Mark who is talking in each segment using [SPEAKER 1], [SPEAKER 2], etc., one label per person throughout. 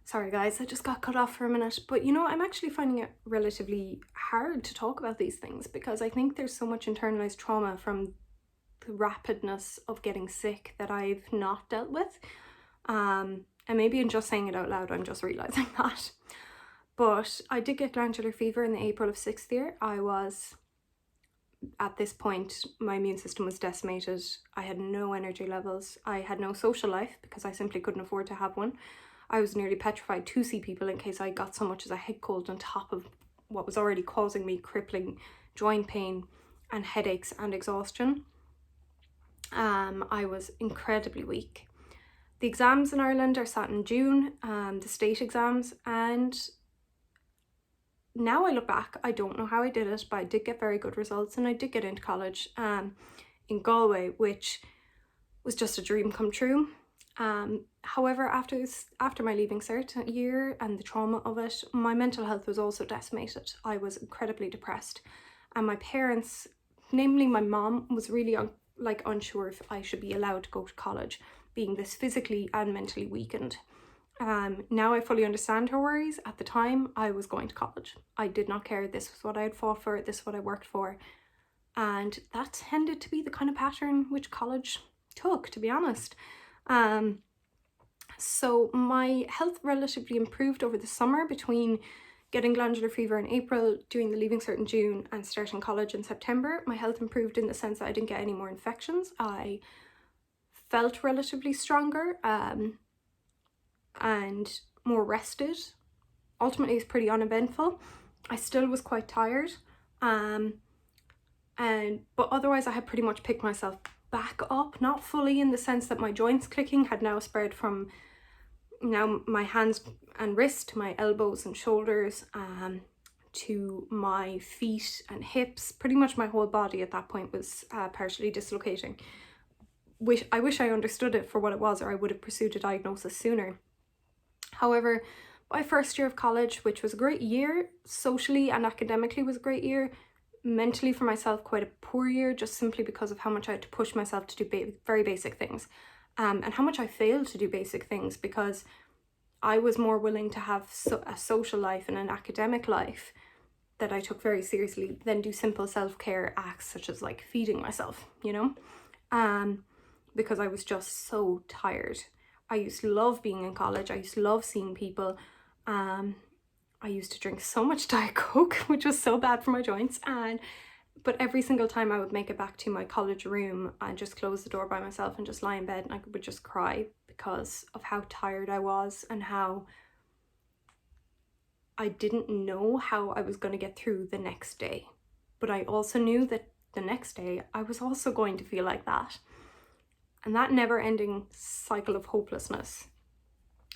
[SPEAKER 1] Sorry guys, I just got cut off for a minute. But you know, I'm actually finding it relatively hard to talk about these things because I think there's so much internalized trauma from the rapidness of getting sick that I've not dealt with. And maybe in just saying it out loud, I'm just realizing that. But I did get glandular fever in the April of 6th year. I was, at this point, my immune system was decimated. I had no energy levels. I had no social life because I simply couldn't afford to have one. I was nearly petrified to see people in case I got so much as a head cold on top of what was already causing me crippling joint pain and headaches and exhaustion. I was incredibly weak. The exams in Ireland are sat in June, the state exams, and now I look back, I don't know how I did it, but I did get very good results and I did get into college in Galway, which was just a dream come true. However, after my leaving cert year and the trauma of it, my mental health was also decimated. I was incredibly depressed, and my parents, namely my mom, was really unsure if I should be allowed to go to college, being this physically and mentally weakened. Now I fully understand her worries. At the time, I was going to college. I did not care. This was what I had fought for. This is what I worked for. And that tended to be the kind of pattern which college took, to be honest. So my health relatively improved over the summer between getting glandular fever in April, doing the leaving cert in June, and starting college in September. My health improved in the sense that I didn't get any more infections. I felt relatively stronger and more rested. Ultimately, it's pretty uneventful. I still was quite tired, but otherwise I had pretty much picked myself back up, not fully in the sense that my joints clicking had now spread from now my hands and wrist to my elbows and shoulders, to my feet and hips. Pretty much my whole body at that point was partially dislocating. I wish I understood it for what it was, or I would have pursued a diagnosis sooner. However, my first year of college, which was a great year, socially and academically was a great year, mentally for myself quite a poor year, just simply because of how much I had to push myself to do very basic things, and how much I failed to do basic things because I was more willing to have a social life and an academic life that I took very seriously than do simple self-care acts such as like feeding myself, you know, because I was just so tired. I used to love being in college. I used to love seeing people. I used to drink so much Diet Coke, which was so bad for my joints. But every single time I would make it back to my college room and just close the door by myself and just lie in bed, and I would just cry because of how tired I was and how I didn't know how I was going to get through the next day. But I also knew that the next day I was also going to feel like that. And that never-ending cycle of hopelessness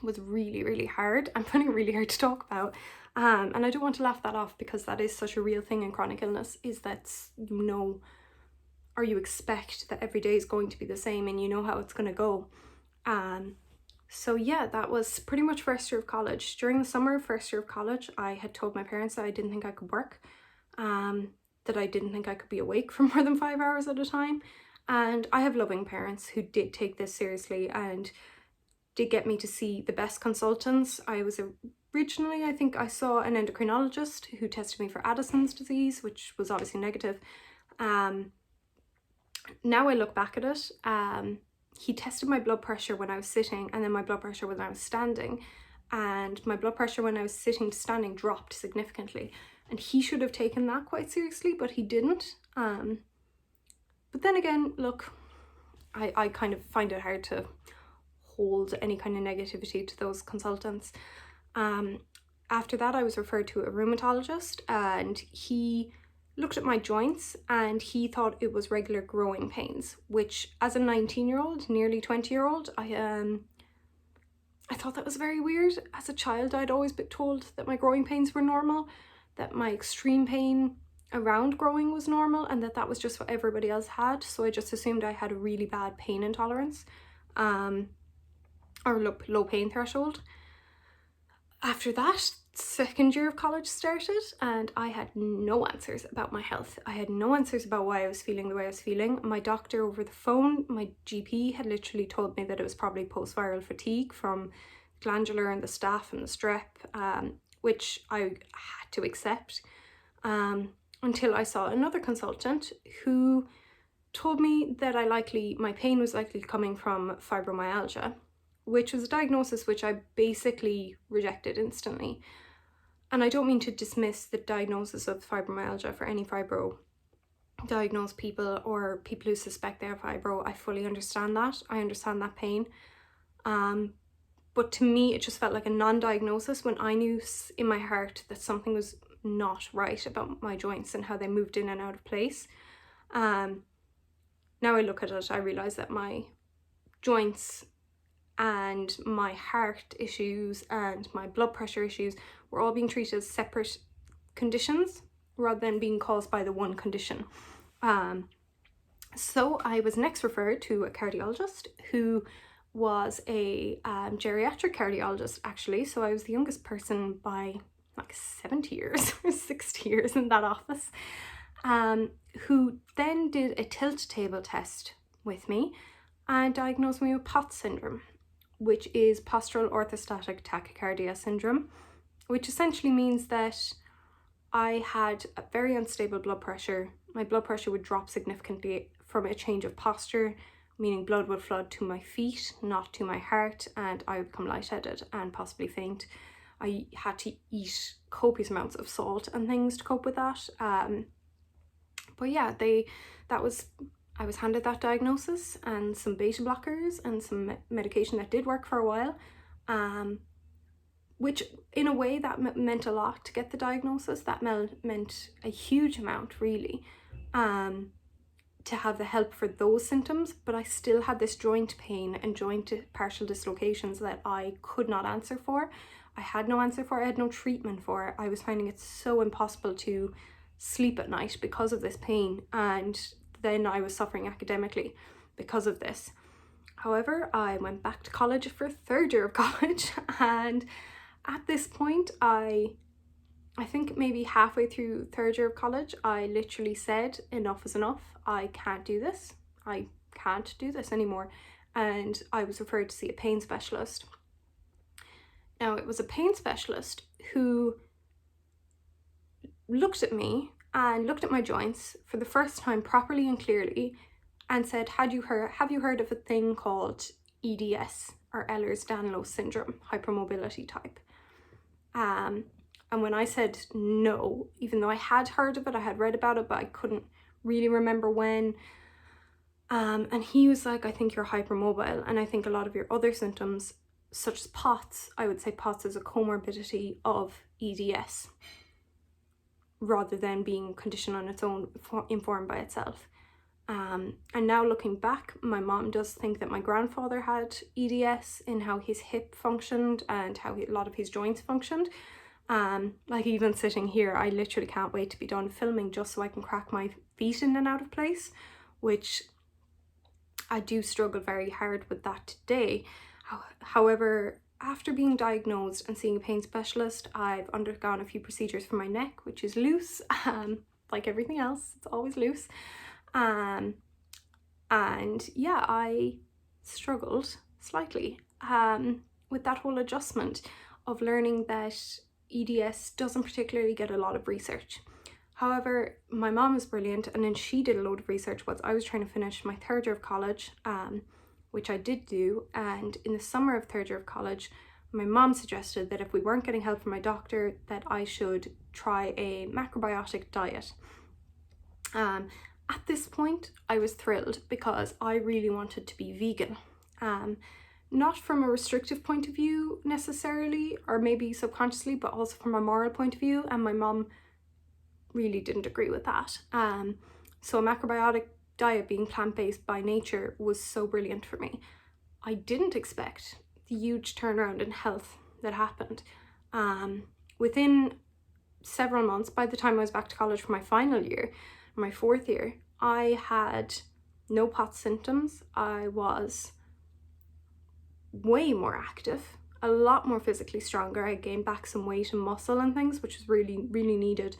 [SPEAKER 1] was really, really hard. I'm finding it really hard to talk about. And I don't want to laugh that off because that is such a real thing in chronic illness, is that you know, or you expect that every day is going to be the same and you know how it's going to go. So yeah, that was pretty much first year of college. During the summer, first year of college, I had told my parents that I didn't think I could work, that I didn't think I could be awake for more than 5 hours at a time. And I have loving parents who did take this seriously and did get me to see the best consultants. Originally, I think I saw an endocrinologist who tested me for Addison's disease, which was obviously negative. Now I look back at it, he tested my blood pressure when I was sitting and then my blood pressure when I was standing. And my blood pressure when I was sitting to standing dropped significantly. And he should have taken that quite seriously, but he didn't. But then again, look, I kind of find it hard to hold any kind of negativity to those consultants. After that, I was referred to a rheumatologist and he looked at my joints and he thought it was regular growing pains, which as a 19-year-old, nearly 20-year-old, I thought that was very weird. As a child, I'd always been told that my growing pains were normal, that my extreme pain around growing was normal, and that was just what everybody else had. So I just assumed I had a really bad pain intolerance, or low pain threshold. After that, second year of college started and I had no answers about my health. I had no answers about why I was feeling the way I was feeling. My doctor over the phone, my GP, had literally told me that it was probably post-viral fatigue from glandular and the staph and the strep, which I had to accept, until I saw another consultant who told me that my pain was likely coming from fibromyalgia, which was a diagnosis which I basically rejected instantly. And I don't mean to dismiss the diagnosis of fibromyalgia for any fibro diagnosed people or people who suspect they have fibro. I fully understand that. I understand that pain. But to me, it just felt like a non-diagnosis when I knew in my heart that something was not right about my joints and how they moved in and out of place. Now I look at it, I realise that my joints and my heart issues and my blood pressure issues were all being treated as separate conditions rather than being caused by the one condition. So I was next referred to a cardiologist who was a geriatric cardiologist, actually. So I was the youngest person by like 70 years or 60 years in that office, who then did a tilt table test with me and diagnosed me with POTS syndrome, which is postural orthostatic tachycardia syndrome, which essentially means that I had a very unstable blood pressure. My blood pressure would drop significantly from a change of posture, meaning blood would flood to my feet, not to my heart, and I would become lightheaded and possibly faint. I had to eat copious amounts of salt and things to cope with that. But yeah, I was handed that diagnosis and some beta blockers and some medication that did work for a while, which in a way that meant a lot to get the diagnosis. That meant a huge amount, really, to have the help for those symptoms. But I still had this joint pain and joint partial dislocations that I could not answer for. I had no answer for, I had no treatment for. I was finding it so impossible to sleep at night because of this pain, and then I was suffering academically because of this. However, I went back to college for third year of college, and at this point, I think maybe halfway through third year of college, I literally said, enough is enough. I can't do this. I can't do this anymore. And I was referred to see a pain specialist. Now, it was a pain specialist who looked at me and looked at my joints for the first time properly and clearly and said, have you heard of a thing called EDS, or Ehlers-Danlos syndrome, hypermobility type? And when I said no, even though I had heard of it, I had read about it, but I couldn't really remember when. And he was like, I think you're hypermobile, and I think a lot of your other symptoms, such as POTS, I would say POTS is a comorbidity of EDS, rather than being a condition on its own, informed by itself. And now looking back, my mom does think that my grandfather had EDS in how his hip functioned and how a lot of his joints functioned. Like even sitting here, I literally can't wait to be done filming just so I can crack my feet in and out of place, which I do struggle very hard with that today. However, after being diagnosed and seeing a pain specialist, I've undergone a few procedures for my neck, which is loose, like everything else, it's always loose. And yeah, I struggled slightly with that whole adjustment of learning that EDS doesn't particularly get a lot of research. However, my mom is brilliant, and then she did a load of research whilst I was trying to finish my third year of college, which I did do. And in the summer of third year of college, my mom suggested that if we weren't getting help from my doctor, that I should try a macrobiotic diet. At this point, I was thrilled because I really wanted to be vegan. Not from a restrictive point of view necessarily, or maybe subconsciously, but also from a moral point of view, and my mom really didn't agree with that. So a macrobiotic diet, being plant-based by nature, was so brilliant for me. I didn't expect the huge turnaround in health that happened. Within several months, by the time I was back to college for my final year, my fourth year, I had no POTS symptoms. I was way more active, a lot more physically stronger. I gained back some weight and muscle and things, which was really, really needed.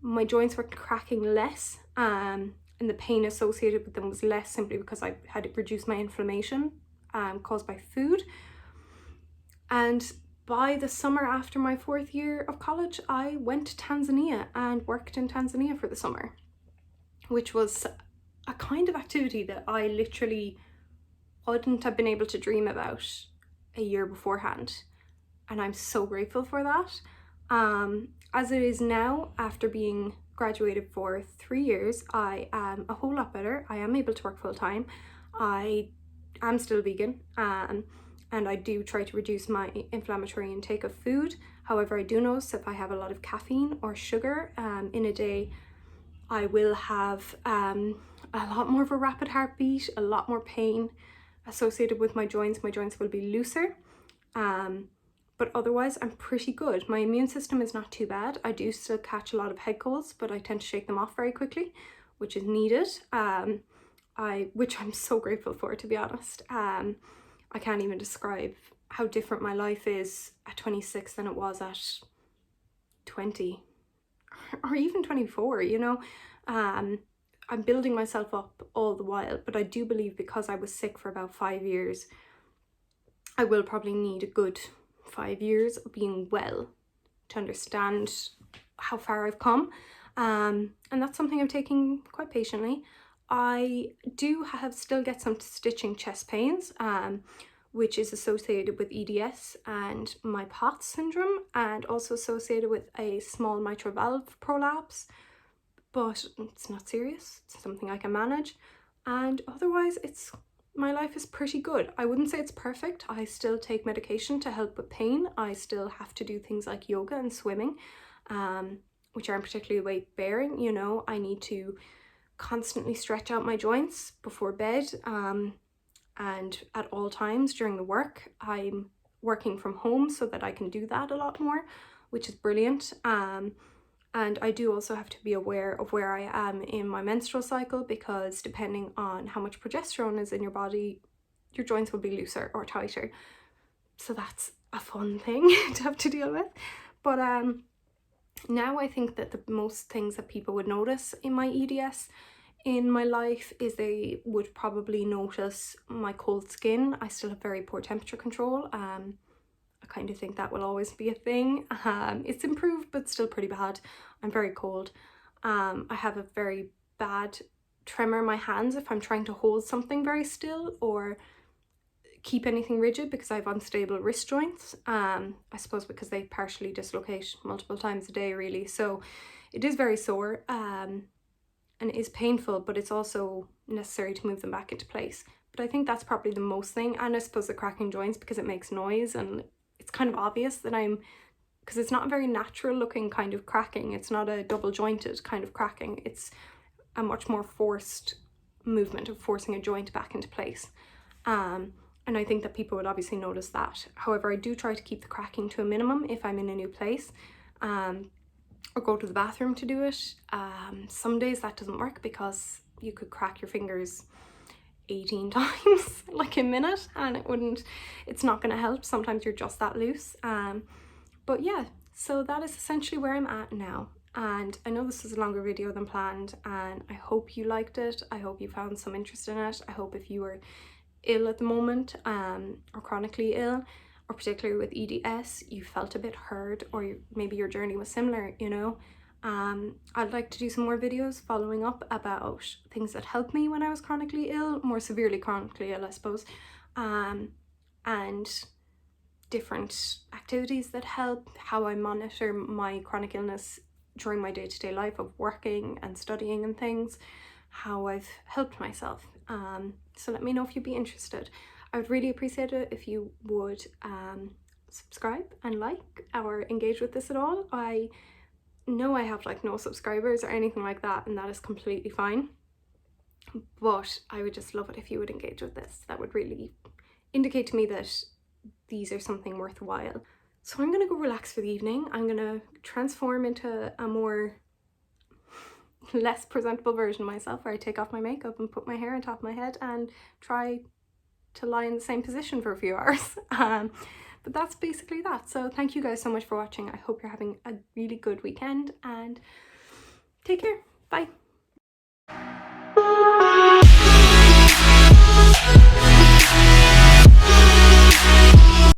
[SPEAKER 1] My joints were cracking less, and the pain associated with them was less, simply because I had reduced my inflammation caused by food. And by the summer after my 4th year of college, I went to Tanzania and worked in Tanzania for the summer, which was a kind of activity that I literally wouldn't have been able to dream about a year beforehand. And I'm so grateful for that. As it is now, after being graduated for 3 years, I am a whole lot better. I am able to work full time. I am still vegan, and I do try to reduce my inflammatory intake of food. However, I do notice if I have a lot of caffeine or sugar in a day, I will have a lot more of a rapid heartbeat, a lot more pain associated with my joints. My joints will be looser. But otherwise I'm pretty good. My immune system is not too bad. I do still catch a lot of head colds, but I tend to shake them off very quickly, which is needed. Which I'm so grateful for, to be honest. I can't even describe how different my life is at 26 than it was at 20 or even 24, you know. I'm building myself up all the while, but I do believe because I was sick for about 5 years, I will probably need a good 5 years of being well to understand how far I've come. And that's something I'm taking quite patiently. I do still get some stitching chest pains, which is associated with EDS and my POTS syndrome, and also associated with a small mitral valve prolapse, but it's not serious. It's something I can manage, and otherwise my life is pretty good. I wouldn't say it's perfect. I still take medication to help with pain. I still have to do things like yoga and swimming, which aren't particularly weight bearing. You know, I need to constantly stretch out my joints before bed, and at all times during the work. I'm working from home so that I can do that a lot more, which is brilliant. And I do also have to be aware of where I am in my menstrual cycle, because depending on how much progesterone is in your body, your joints will be looser or tighter. So that's a fun thing to have to deal with. But now I think that the most things that people would notice in my EDS in my life is they would probably notice my cold skin. I still have very poor temperature control. I kind of think that will always be a thing. It's improved, but still pretty bad. I'm very cold. I have a very bad tremor in my hands if I'm trying to hold something very still or keep anything rigid, because I have unstable wrist joints. I suppose because they partially dislocate multiple times a day, really. So it is very sore, and it is painful, but it's also necessary to move them back into place. But I think that's probably the most thing. And I suppose the cracking joints, because it makes noise, and it's kind of obvious that because it's not a very natural looking kind of cracking. It's not a double jointed kind of cracking. It's a much more forced movement of forcing a joint back into place. And I think that people would obviously notice that. However, I do try to keep the cracking to a minimum if I'm in a new place, or go to the bathroom to do it. Some days that doesn't work, because you could crack your fingers 18 times like a minute, and it's not going to help. Sometimes you're just that loose. But yeah, so that is essentially where I'm at now. And I know this is a longer video than planned, and I hope you liked it. I hope you found some interest in it. I hope if you were ill at the moment, or chronically ill, or particularly with EDS, you felt a bit heard, or maybe your journey was similar, you know. I'd like to do some more videos following up about things that helped me when I was chronically ill, more severely chronically ill, I suppose, and different activities that help, how I monitor my chronic illness during my day-to-day life of working and studying and things, how I've helped myself. So let me know if you'd be interested. I would really appreciate it if you would subscribe and like or engage with this at all. I know I have like no subscribers or anything like that, and that is completely fine, but I would just love it if you would engage with this. That would really indicate to me that these are something worthwhile. So I'm gonna go relax for the evening. I'm gonna transform into a more less presentable version of myself, where I take off my makeup and put my hair on top of my head and try to lie in the same position for a few hours. But that's basically that. So thank you guys so much for watching. I hope you're having a really good weekend, and take care. Bye.